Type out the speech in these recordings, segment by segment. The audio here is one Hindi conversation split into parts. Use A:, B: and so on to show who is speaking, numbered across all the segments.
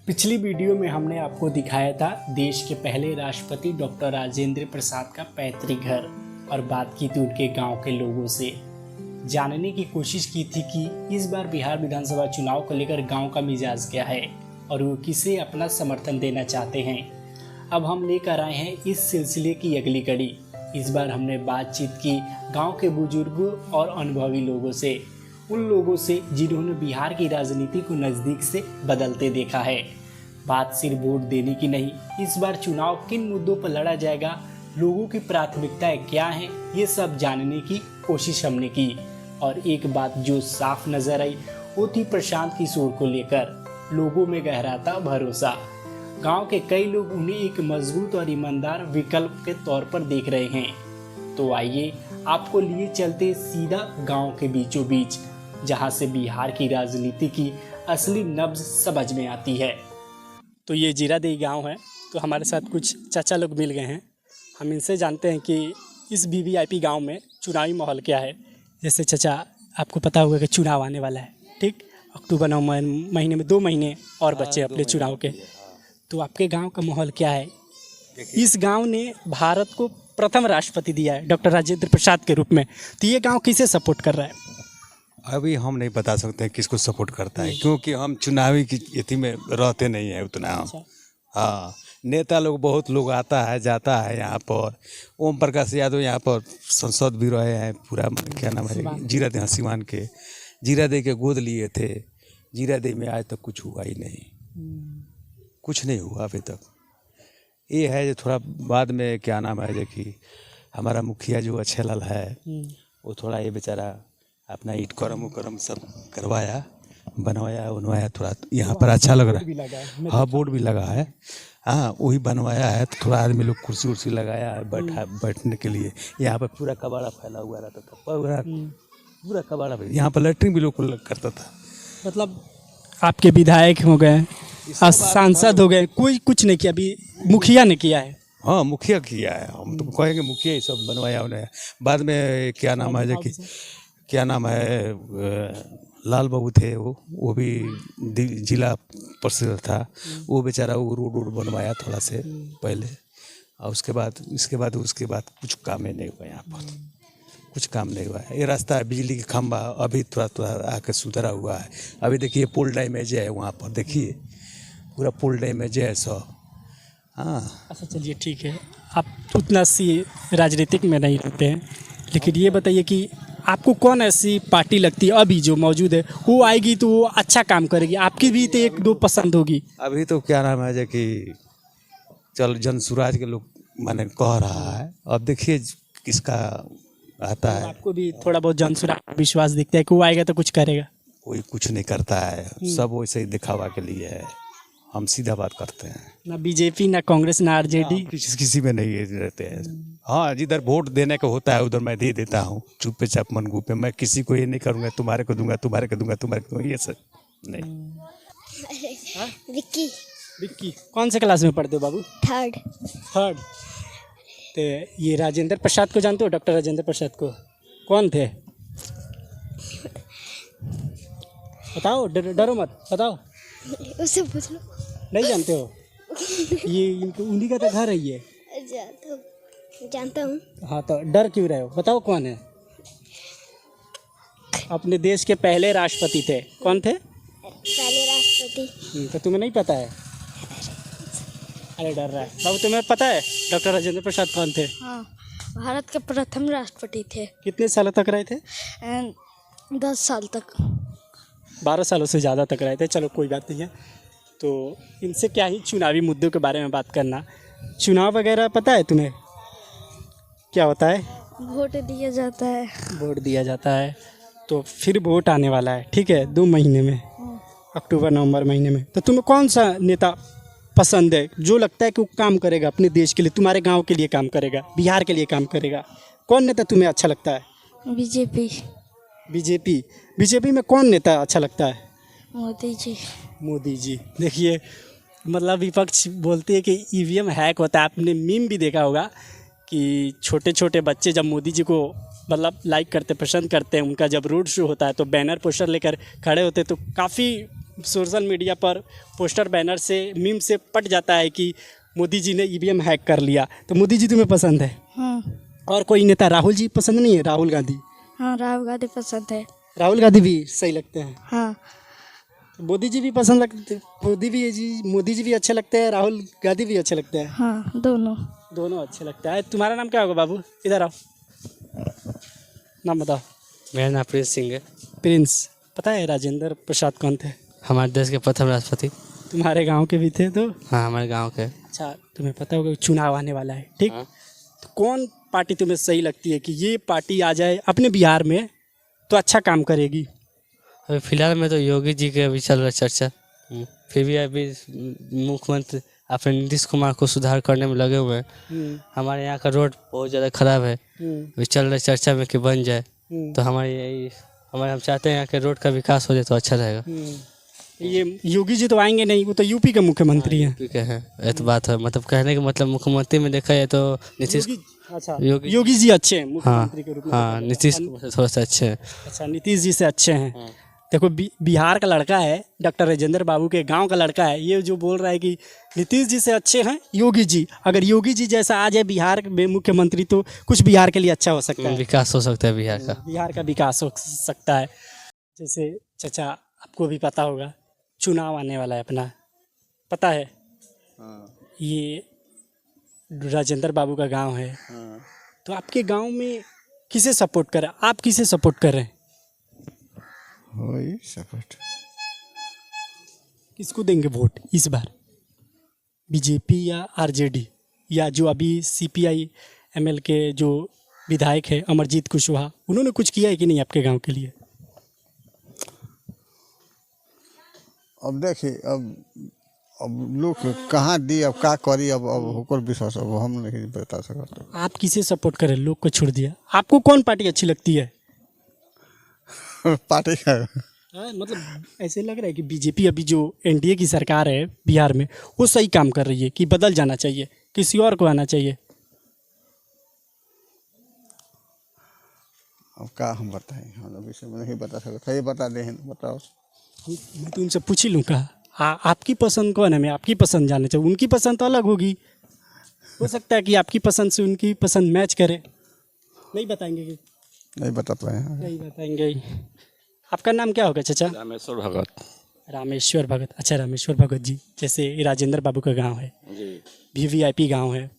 A: पिछली वीडियो में हमने आपको दिखाया था देश के पहले राष्ट्रपति डॉक्टर राजेंद्र प्रसाद का पैतृक घर और बात की थी उनके गांव के लोगों से। जानने की कोशिश की थी कि इस बार बिहार विधानसभा चुनाव को लेकर गांव का मिजाज क्या है और वो किसे अपना समर्थन देना चाहते हैं। अब हम लेकर आए हैं इस सिलसिले की अगली कड़ी। इस बार हमने बातचीत की गाँव के बुजुर्गों और अनुभवी लोगों से, उन लोगों से जिन्होंने बिहार की राजनीति को नज़दीक से बदलते देखा है। बात सिर्फ वोट देने की नहीं, इस बार चुनाव किन मुद्दों पर लड़ा जाएगा, लोगों की प्राथमिकताएं क्या हैं, ये सब जानने की कोशिश हमने की। और एक बात जो साफ नजर आई वो थी प्रशांत किशोर को लेकर लोगों में गहरा था भरोसा। गांव के कई लोग उन्हें एक मजबूत और ईमानदार विकल्प के तौर पर देख रहे हैं। तो आइए आपको लिए चलते सीधा गांव के बीचों बीच, जहां से बिहार की राजनीति की असली नब्ज समझ में आती है। तो ये जीरादेई गांव है। तो हमारे साथ कुछ चाचा लोग मिल गए हैं। हम इनसे जानते हैं कि इस वीवीआईपी गांव में चुनावी माहौल क्या है। जैसे चाचा, आपको पता होगा कि चुनाव आने वाला है, ठीक? अक्टूबर नवंबर महीने में 2 महीने और बचे अपने चुनाव के। तो आपके गाँव का माहौल क्या है? इस गाँव ने भारत को प्रथम राष्ट्रपति दिया है डॉक्टर राजेंद्र प्रसाद के रूप में। तो ये गाँव किसे सपोर्ट कर रहा है?
B: अभी हम नहीं बता सकते हैं किसको सपोर्ट करता है, क्योंकि हम चुनावी की स्थिति में रहते नहीं है उतना। हाँ, नेता लोग बहुत लोग आता है जाता है यहाँ पर। ओम प्रकाश यादव यहाँ पर सांसद भी रहे हैं, पूरा क्या नाम है, जीरादेई सीमान के, जीरादेई के गोद लिए थे। जीरादेई में आज तक कुछ हुआ ही नहीं, कुछ नहीं हुआ अभी तक। ये है जो थोड़ा बाद में क्या नाम है, देखिए हमारा मुखिया जो अच्छे लाल है, वो थोड़ा ये बेचारा अपना ईट करम सब करवाया, बनवाया उनवाया, थोड़ा यहाँ पर अच्छा लग रहा है। हाँ, बोर्ड भी लगा है। हाँ, वही बनवाया है। तो थोड़ा आदमी लोग कुर्सी उर्सी लगाया है बैठने के लिए। यहाँ पर पूरा कबाड़ा फैला हुआ रहता था, पूरा कबाड़ा। यहाँ पर लैट्रिन भी लोग करता था।
A: मतलब आपके विधायक हो गए, सांसद हो गए, कोई कुछ नहीं किया, अभी मुखिया ने किया है।
B: हाँ, मुखिया किया है। हम तो कहेंगे मुखिया ही सब बनवाया उन्हें। बाद में क्या नाम है, कि क्या नाम है, लाल बाबू थे, वो भी जिला परिषद था। वो बेचारा वो रोड बनवाया थोड़ा से पहले, और उसके बाद कुछ काम ही नहीं हुआ। यहाँ पर कुछ काम नहीं हुआ है। ये रास्ता है, बिजली का खंभा अभी थोड़ा आके सुधरा हुआ है। अभी देखिए पुल डैमेज है वहाँ पर, देखिए पूरा पुल डैमेज है सब। हाँ,
A: अच्छा चलिए ठीक है, आप उतना सी राजनीतिक में नहीं रहते हैं, लेकिन ये बताइए कि आपको कौन ऐसी पार्टी लगती है अभी जो मौजूद है, वो आएगी तो वो अच्छा काम करेगी, आपकी भी तो 1-2 पसंद होगी?
B: अभी तो क्या नाम है कि चल जनसुराज के लोग माने कह रहा है। अब देखिए किसका आता है।
A: आपको भी थोड़ा बहुत जनसुराज विश्वास दिखता है कि वो आएगा तो कुछ करेगा?
B: कोई कुछ नहीं करता है, सब वैसे ही दिखावा के लिए है। हम सीधा बात करते हैं,
A: ना बीजेपी, ना कांग्रेस, ना आरजेडी,
B: किसी में नहीं रहते हैं। हाँ, जिधर वोट देने का होता है उधर मैं दे देता हूँ, चुप्पे चाप मन गुप्पे। मैं किसी को ये नहीं करूँगा तुम्हारे को दूंगा, तुम्हारे को दूंगा, तुम्हारे को, ये सब नहीं।
A: विक्की कौन से क्लास में पढ़ते हो बाबू?
C: थर्ड।
A: तो ये राजेंद्र प्रसाद को जानते हो? डॉक्टर राजेंद्र प्रसाद को कौन थे? बताओ, डरो मत, बताओ।
C: उससे पूछ लो।
A: नहीं जानते हो? ये उन्हीं का तो घर है ये।
C: जानता हूँ।
A: हाँ, तो डर क्यों रहे हो? बताओ कौन है? अपने देश के पहले राष्ट्रपति थे। कौन थे?
C: पहले राष्ट्रपति।
A: तो तुम्हें नहीं पता है? अरे डर रहा है बाबू। तुम्हें पता है डॉक्टर राजेंद्र प्रसाद कौन थे?
C: हाँ, भारत के प्रथम राष्ट्रपति थे।
A: कितने सालों तक रहे थे?
C: 10 साल तक।
A: 12 सालों से ज़्यादा तक रहे थे। चलो कोई बात नहीं है। तो इनसे क्या ही चुनावी मुद्दों के बारे में बात करना। चुनाव वगैरह पता है तुम्हें क्या होता है?
C: वोट दिया जाता है।
A: वोट दिया जाता है। तो फिर वोट आने वाला है, ठीक है, 2 महीने में, अक्टूबर नवंबर महीने में। तो तुम्हें कौन सा नेता पसंद है जो लगता है कि वो काम करेगा अपने देश के लिए, तुम्हारे गांव के लिए काम करेगा, बिहार के लिए काम करेगा? कौन नेता तुम्हें अच्छा लगता है? बीजेपी में कौन नेता अच्छा लगता है? मोदी जी। देखिए, मतलब विपक्ष बोलते हैं कि ईवीएम हैक होता है। आपने मीम भी देखा होगा कि छोटे छोटे बच्चे जब मोदी जी को मतलब लाइक करते, पसंद करते हैं, उनका जब रोड शो होता है तो बैनर पोस्टर लेकर खड़े होते, तो काफ़ी सोशल मीडिया पर पोस्टर बैनर से मीम से पट जाता है कि मोदी जी ने ईवीएम हैक कर लिया, तो मोदी जी तुम्हें पसंद है?
C: हाँ
A: और कोई नेता राहुल जी पसंद नहीं है? राहुल गांधी?
C: हाँ, राहुल गांधी पसंद है।
A: राहुल गांधी भी सही लगते हैं।
C: हाँ,
A: मोदी जी भी पसंद लगते, मोदी जी भी अच्छे लगते हैं, राहुल गांधी भी अच्छे लगते हैं।
C: हाँ, दोनों।
A: दोनों अच्छे लगता है। तुम्हारा नाम क्या होगा बाबू? इधर आओ, नाम बताओ।
D: मेरा नाम प्रिंस सिंह है।
A: प्रिंस, पता है राजेंद्र प्रसाद कौन थे?
D: हमारे देश के प्रथम राष्ट्रपति।
A: तुम्हारे गांव के भी थे तो?
D: हाँ, हमारे गांव के।
A: अच्छा, तुम्हें पता होगा चुनाव आने वाला है, ठीक?
D: हाँ।
A: तो कौन पार्टी तुम्हें सही लगती है कि ये पार्टी आ जाए अपने बिहार में तो अच्छा काम करेगी?
D: अभी फिलहाल में तो योगी जी के अभी चल रहा है चर्चा। फिर भी अभी मुख्यमंत्री अपने नीतीश कुमार को सुधार करने में लगे हुए हैं। हमारे यहाँ का रोड बहुत ज़्यादा खराब है, अभी चल रहा है चर्चा में कि बन जाए। तो हम चाहते हैं यहाँ के रोड का विकास हो जाए तो अच्छा रहेगा।
A: ये योगी जी तो आएंगे नहीं, वो तो यूपी के मुख्यमंत्री हैं।
D: ठीक है, ये तो बात है। मतलब कहने का मतलब मुख्यमंत्री में देखा जाए तो नीतीश।
A: अच्छा,
D: योगी
A: योगी जी अच्छे हैं
D: हाँ
A: मुख्यमंत्री के रूप में?
D: हाँ, नीतीश कुमार से थोड़ा सा अच्छे हैं।
A: अच्छा, नीतीश जी से अच्छे हैं। देखो बिहार का लड़का है, डॉक्टर राजेंद्र बाबू के गांव का लड़का है, ये जो बोल रहा है कि नीतीश जी से अच्छे हैं योगी जी। अगर योगी जी जैसा आ जाए बिहार में मुख्यमंत्री तो कुछ बिहार के लिए अच्छा हो सकता है,
D: विकास हो सकता है बिहार का।
A: बिहार का विकास हो सकता है। जैसे चाचा आपको भी पता होगा चुनाव आने वाला है अपना, पता है? ये राजेंद्र बाबू का गांव है, तो आपके गांव में किसे सपोर्ट करें? आप किसे सपोर्ट कर रहे हैं?
E: वही सपोर्ट।
A: किसको देंगे वोट इस बार? बीजेपी या आरजेडी, या जो अभी सीपीआई एमएल के जो विधायक है अमरजीत कुशवाहा, उन्होंने कुछ किया है कि नहीं आपके गांव के लिए?
E: अब देखिए, अब लोग कहाँ दी, अब का करी, अब होकर विश्वास अब हम नहीं बता सकते।
A: आप किसे सपोर्ट करें? लोग को छोड़ दिया, आपको कौन पार्टी अच्छी लगती है?
E: पार्टी का
A: मतलब ऐसे लग रहा है कि बीजेपी अभी जो एनडीए की सरकार है बिहार में वो सही काम कर रही है कि बदल जाना चाहिए, किसी और को आना चाहिए?
E: अब का हम बताएं, हम लोग इसे नहीं बता सकते। ये बता दें, बताओ।
A: मैं तो उनसे पूछ ही लूँ कहा आपकी पसंद कौन है? मैं आपकी पसंद जानना चाहिए, उनकी पसंद तो अलग होगी। हो सकता है कि आपकी पसंद से उनकी पसंद मैच करे। नहीं बताएंगे कि?
E: नहीं बता पाए हैं।
A: नहीं बताएंगे। आपका नाम क्या होगा चाचा?
D: रामेश्वर भगत।
A: रामेश्वर भगत। अच्छा, रामेश्वर भगत जी, जैसे राजेंद्र बाबू का गांव है, वीवीआईपी गांव है,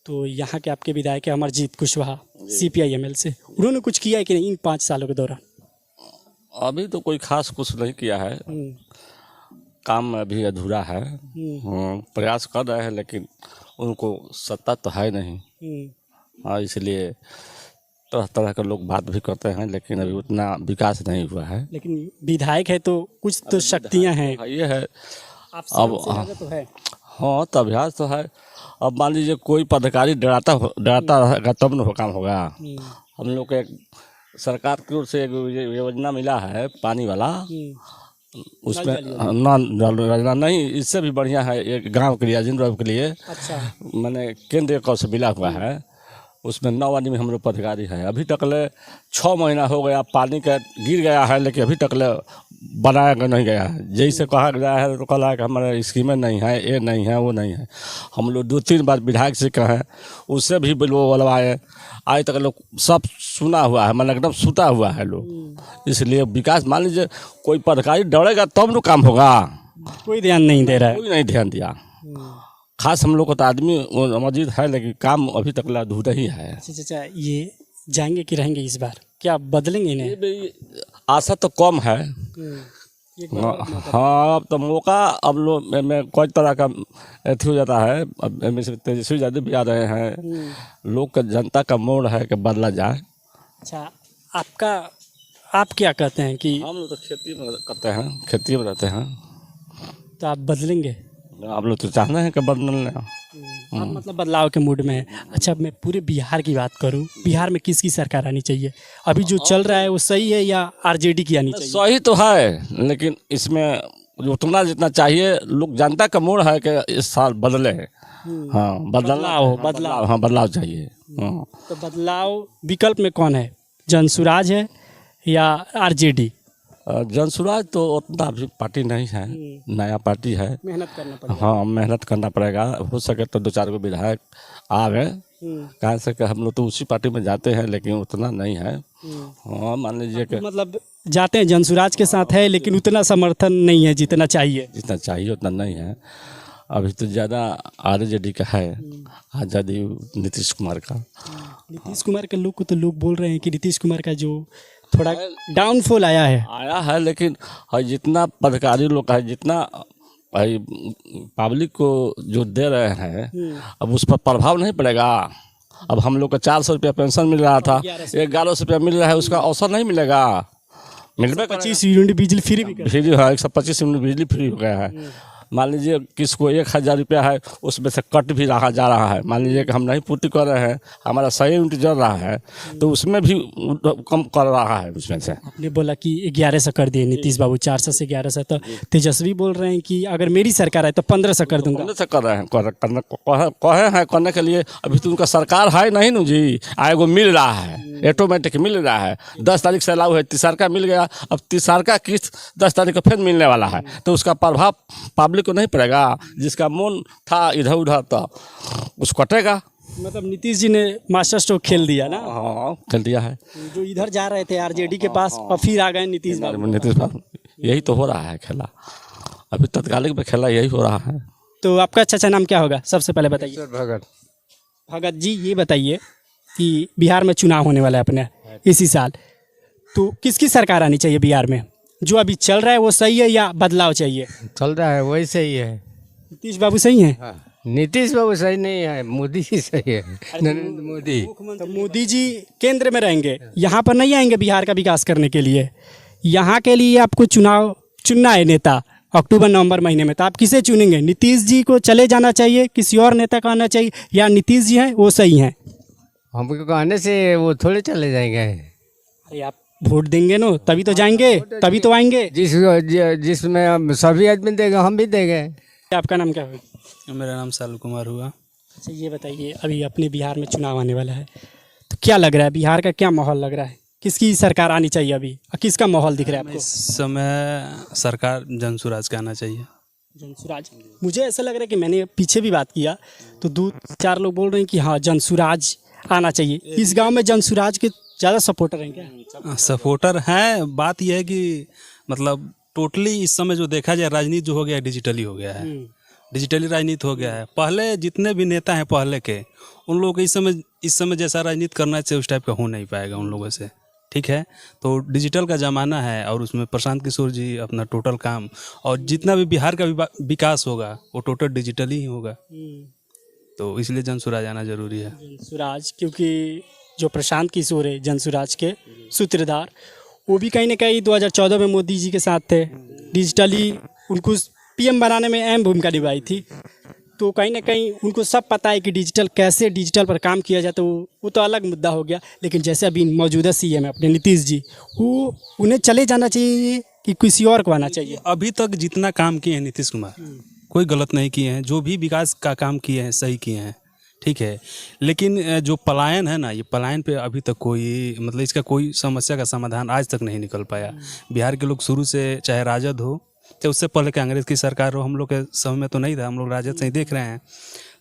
A: तो यहाँ के आपके विधायक है अमरजीत कुशवाहा सीपीआई एमएल से, उन्होंने कुछ किया है कि नहीं इन 5 सालों के दौरान?
F: अभी तो कोई खास कुछ नहीं किया है, काम अभी अधूरा है। प्रयास कर रहे हैं लेकिन उनको सत्ता तो है नहीं। हाँ, इसलिए तरह तरह के लोग बात भी करते हैं लेकिन अभी उतना विकास नहीं हुआ है।
A: लेकिन विधायक है तो कुछ तो शक्तियाँ हैं।
F: ये है
A: अब तो है।
F: हाँ, तो अभ्यास तो है। अब मान लीजिए कोई पदाधिकारी डराता रहेगा तब न काम होगा। हम लोग के सरकार की ओर से एक योजना मिला है पानी वाला, उसमें योजना नहीं, इससे भी बढ़िया है एक गांव के लिए, राजेंद्र बाबू के लिए।
A: अच्छा,
F: मैंने केंद्र कर से मिला हुआ है, उसमें 9 आदमी हम लोग पदाधिकारी हैं। अभी तक ले 6 महीना हो गया, पानी का गिर गया है लेकिन अभी तक ले बनाया नहीं गया है। जैसे कहा गया है तो कहा कि हमारे स्कीमें नहीं है, ये नहीं है, वो नहीं है। हम लोग 2-3 बार विधायक से कहे, उससे भी वो बोलवाए, आज तक लोग सब सुना हुआ है, मतलब एकदम सुता हुआ है लोग। इसलिए विकास, मान लीजिए कोई पदाधिकारी डरेगा तब न काम होगा,
A: कोई ध्यान नहीं दे रहा है।
F: कोई नहीं ध्यान दिया। खास हम लोग को तो आदमी मौजूद है लेकिन काम अभी तक अधूरा ही है।
A: अच्छा, ये जाएंगे कि रहेंगे इस बार? क्या बदलेंगे इन्हें?
F: आशा तो कम है। हाँ, अब तो मौका अब लोग में कोई तरह का अथी हो जाता है। अब तेजस्वी यादव भी आ रहे हैं, लोग का जनता का मोड़ है कि बदला जाए।
A: अच्छा, आप क्या कहते हैं कि?
F: हम लोग तो खेती में करते हैं, खेती में रहते हैं।
A: तो आप बदलेंगे?
F: आप लोग तो चाहते हैं कि बदलना।
A: आप मतलब बदलाव के मूड में है। अच्छा, मैं पूरे बिहार की बात करूं, बिहार में किसकी सरकार आनी चाहिए? अभी जो चल रहा है वो सही है या आरजेडी की आनी चाहिए?
F: सही तो है लेकिन इसमें उतना जितना चाहिए, लोग जनता का मोड़ है कि इस साल बदले। हाँ, बदलाव, हाँ बदलाव चाहिए। हाँ,
A: तो बदलाव विकल्प में कौन है? जनसुराज है या आरजेडी?
F: जनसुराज तो उतना अभी पार्टी नहीं है, नया पार्टी है।
A: मेहनत करना पड़ेगा।
F: हाँ, मेहनत करना पड़ेगा। हो सके तो 2-4 को विधायक आ गए, कह सके हम लोग तो उसी पार्टी में जाते हैं, लेकिन उतना नहीं है। हाँ, मान लीजिए कि
A: मतलब जाते हैं जनसुराज के साथ है, लेकिन उतना समर्थन नहीं है जितना चाहिए।
F: जितना चाहिए उतना नहीं है। अभी तो ज़्यादा आरजेडी का है, आज़ादी नीतीश कुमार का।
A: नीतीश कुमार के लोग को तो लोग बोल रहे हैं कि नीतीश कुमार का जो थोड़ा डाउनफॉल आया है,
F: लेकिन जितना पदाधिकारी लोग का है, जितना पब्लिक को जो दे रहे हैं, अब उस पर प्रभाव नहीं पड़ेगा। अब हम लोग को 400 रुपया पेंशन मिल रहा था, 1100 रुपया मिल रहा है, उसका अवसर नहीं मिलेगा। मिलबे
A: 25 यूनिट बिजली फ्री भी
F: फ्री है, 125 यूनिट बिजली फ्री हो गया है। मान लीजिए किसको 1000 रुपया है, उसमें से कट भी जा रहा है। मान लीजिए कि हम नहीं पूर्ति कर रहे हैं, हमारा 100 यूनिट जल रहा है, तो उसमें भी कम कर रहा है उसमें से।
A: आपने बोला कि 1100 कर दिए नीतीश बाबू, 400 से 1100। तो तेजस्वी बोल रहे हैं कि अगर मेरी सरकार है तो 1500 कर दूंगा।
F: 1500 कर रहे हैं, कहे हैं करने के लिए। अभी तो उनका सरकार है नहीं ना जी, आएगो मिल रहा है, ऑटोमेटिक मिल रहा है। 10 तारीख से लागू है, तीसरा मिल गया, अब तीसरा किस्त 10 तारीख को फिर मिलने वाला है, तो उसका प्रभाव पब्लिक को नहीं पड़ेगा। जिसका मन था इधर उधर तो उसको कटेगा।
A: मतलब नीतीश जी ने मास्टर स्ट्रोक खेल दिया ना।
F: हाँ, खेल दिया है।
A: जो इधर जा रहे थे आरजेडी के पास, और फिर आ गए नीतीश बाबू।
F: यही तो हो रहा है खेला, अभी तत्कालिक में खेला यही हो रहा है।
A: तो आपका चाचा नाम क्या होगा, सबसे पहले बताइए।
E: भगत।
A: भगत जी, ये बताइए कि बिहार में चुनाव होने वाला है अपने इसी साल, तो किसकी सरकार आनी चाहिए बिहार में? जो अभी चल रहा है वो सही है या बदलाव चाहिए?
G: चल रहा है वही सही है।
A: नीतीश बाबू सही है?
G: नीतीश बाबू सही नहीं है, मोदी ही सही है, नरेंद्र मोदी।
A: तो मोदी जी केंद्र में रहेंगे, यहाँ पर नहीं आएंगे बिहार का विकास करने के लिए। यहाँ के लिए आपको चुनाव चुनना है नेता अक्टूबर-नवंबर महीने में, तो आप किसे चुनेंगे? नीतीश जी को चले जाना चाहिए, किसी और नेता का आना चाहिए, या नीतीश जी हैं वो सही हैं?
G: हमको कहने से वो थोड़े चले जाएंगे।
A: अरे आप वोट देंगे ना, तभी तो जाएंगे, तभी तो आएंगे।
G: जिसमें हम सभी आदमी देंगे, हम भी देंगे।
A: आपका नाम क्या है?
H: मेरा नाम सालू कुमार हुआ।
A: अच्छा, ये बताइए, अभी अपने बिहार में चुनाव आने वाला है, तो क्या लग रहा है, बिहार का क्या माहौल लग रहा है? किसकी सरकार आनी चाहिए अभी, और किसका माहौल दिख रहा है आपको?
H: इस समय सरकार जनसुराज का आना चाहिए।
A: जनसुराज। मुझे ऐसा लग रहा है कि मैंने पीछे भी बात किया तो 2-4 लोग बोल रहे हैं कि हाँ जनसुराज आना चाहिए। इस गांव में जनसुराज के ज़्यादा सपोर्टर हैं क्या?
H: सपोर्टर हैं। बात यह है कि मतलब टोटली इस समय जो देखा जाए, राजनीति जो हो गया है डिजिटली हो गया है, डिजिटली राजनीति हो गया है। पहले जितने भी नेता हैं पहले के, उन लोगों को इस समय जैसा राजनीति करना चाहिए उस टाइप का हो नहीं पाएगा उन लोगों से। ठीक है, तो डिजिटल का ज़माना है, और उसमें प्रशांत किशोर जी अपना टोटल काम, और जितना भी बिहार का विकास होगा वो टोटल डिजिटली ही होगा, तो इसलिए जनसुराज आना जरूरी है।
A: जनसुराज, क्योंकि जो प्रशांत किशोर है जनसुराज के सूत्रधार, वो भी कहीं ना कहीं 2014 में मोदी जी के साथ थे, डिजिटली उनको पीएम बनाने में अहम भूमिका निभाई थी। तो कहीं ना कहीं उनको सब पता है कि डिजिटल पर काम किया जाए, तो वो तो अलग मुद्दा हो गया। लेकिन जैसे अभी मौजूदा सीएम है अपने नीतीश जी, वो उन्हें चले जाना चाहिए कि किसी और को आना चाहिए?
H: अभी तक जितना काम किए हैं नीतीश कुमार, कोई गलत नहीं किए हैं। जो भी विकास का काम किए हैं सही किए हैं, ठीक है। लेकिन जो पलायन है ना, ये पलायन पे अभी तक कोई मतलब इसका कोई समस्या का समाधान आज तक नहीं निकल पाया। बिहार के लोग शुरू से, चाहे राजद हो चाहे उससे पहले कांग्रेस की सरकार हो, हम लोग के समय में तो नहीं था, हम लोग राजद से ही देख रहे हैं।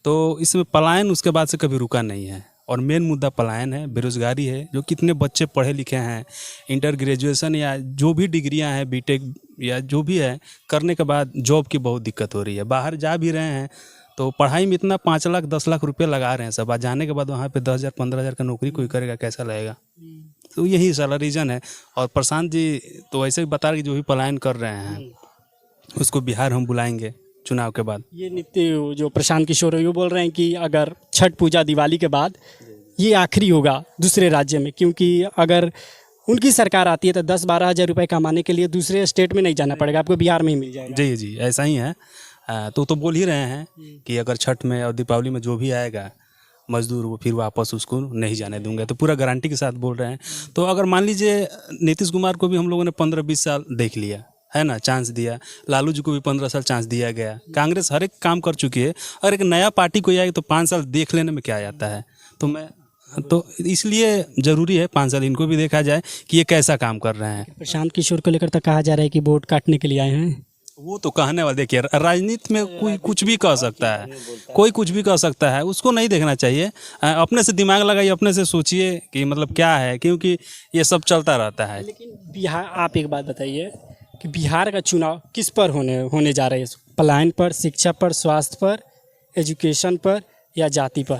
H: तो इसमें पलायन उसके बाद से कभी रुका नहीं है, और मेन मुद्दा पलायन है, बेरोजगारी है। जो कितने बच्चे पढ़े लिखे हैं, इंटर ग्रेजुएशन या जो भी डिग्रियां हैं, बीटेक या जो भी है, करने के बाद जॉब की बहुत दिक्कत हो रही है। बाहर जा भी रहे हैं तो पढ़ाई में इतना 5 लाख 10 लाख रुपये लगा रहे हैं सब, आज जाने के बाद वहाँ पे 10,000 15,000 का नौकरी कोई करेगा, कैसा लगेगा? तो यही सारा रीज़न है। और प्रशांत जी तो ऐसे ही बता रहे कि जो भी पलायन कर रहे हैं उसको बिहार हम बुलाएंगे चुनाव के बाद।
A: ये नित्य जो प्रशांत किशोर है वो बोल रहे हैं कि अगर छठ पूजा दिवाली के बाद ये आखिरी होगा दूसरे राज्य में, क्योंकि अगर उनकी सरकार आती है तो 10-12 हज़ार रुपये कमाने के लिए दूसरे स्टेट में नहीं जाना पड़ेगा, आपको बिहार में ही मिल जाएगा।
H: जी जी, ऐसा ही है। तो बोल ही रहे हैं कि अगर छठ में और दीपावली में जो भी आएगा मजदूर, वो फिर वापस उसको नहीं जाने दूंगा। तो पूरा गारंटी के साथ बोल रहे हैं। तो अगर मान लीजिए नीतीश कुमार को भी हम लोगों ने 15-20 साल देख लिया है ना, चांस दिया, लालू जी को भी 15 साल चांस दिया गया, कांग्रेस हर एक काम कर चुकी है। और एक नया पार्टी को आए तो 5 साल देख लेने में क्या आता है? तो मैं तो इसलिए ज़रूरी है 5 साल इनको भी देखा जाए कि ये कैसा काम कर रहे हैं।
A: प्रशांत किशोर को लेकर तो कहा जा रहा है कि वोट काटने के लिए आए हैं।
H: वो तो कहने वाले, देखिए राजनीति में कोई कुछ भी कह सकता है, कोई कुछ भी कह सकता है, उसको नहीं देखना चाहिए। अपने से दिमाग लगाइए, अपने से सोचिए कि मतलब क्या है, क्योंकि ये सब चलता रहता है।
A: लेकिन बिहार, आप एक बात बताइए कि बिहार का चुनाव किस पर होने जा रहे हैं? पलायन पर, शिक्षा पर, स्वास्थ्य पर, एजुकेशन पर या जाति पर?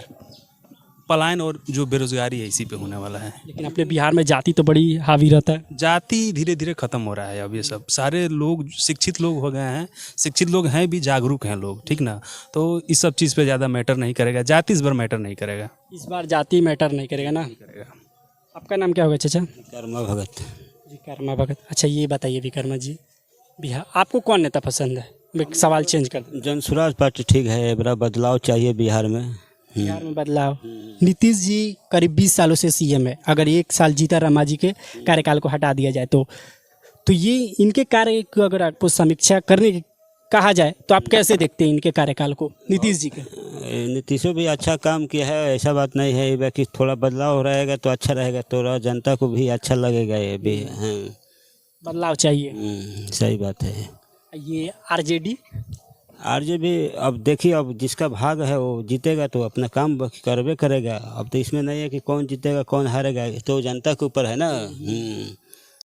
H: पलायन और जो बेरोजगारी है इसी पे होने वाला है।
A: लेकिन अपने बिहार में जाति तो बड़ी हावी रहता है।
H: जाति धीरे धीरे खत्म हो रहा है। अब ये सब सारे लोग शिक्षित लोग हो गए हैं, शिक्षित लोग हैं भी, जागरूक हैं लोग, ठीक ना। तो इस सब चीज़ पे ज़्यादा मैटर नहीं करेगा, जाति इस बार मैटर नहीं करेगा।
A: इस बार जाति मैटर नहीं करेगा ना। आपका नाम क्या होगा चाचा?
I: विकर्मा भगत।
A: विकर्मा भगत। अच्छा ये बताइए विकर्मा जी, बिहार आपको कौन नेता पसंद है? मैं सवाल चेंज कर दूं।
I: जन स्वराज पार्टी ठीक है, बड़ा बदलाव चाहिए बिहार में।
A: बिहार में बदलाव। नीतीश जी करीब 20 सालों से सीएम है। अगर 1 साल जीता रामा जी के कार्यकाल को हटा दिया जाए तो ये इनके कार्य को अगर आपको समीक्षा करने कहा जाए तो आप कैसे देखते हैं इनके कार्यकाल को, नीतीश जी के?
I: नीतीशों भी अच्छा काम किया है, ऐसा बात नहीं है। बाकी थोड़ा बदलाव रहेगा तो अच्छा रहेगा, तो जनता को भी अच्छा लगेगा। ये भी हाँ,
A: बदलाव चाहिए।
I: सही बात है।
A: ये आरजेडी
I: आरजेडी अब देखिए, अब जिसका भाग है वो जीतेगा तो अपना काम करवे करेगा। अब तो इसमें नहीं है कि कौन जीतेगा कौन हारेगा, तो जनता के ऊपर है ना।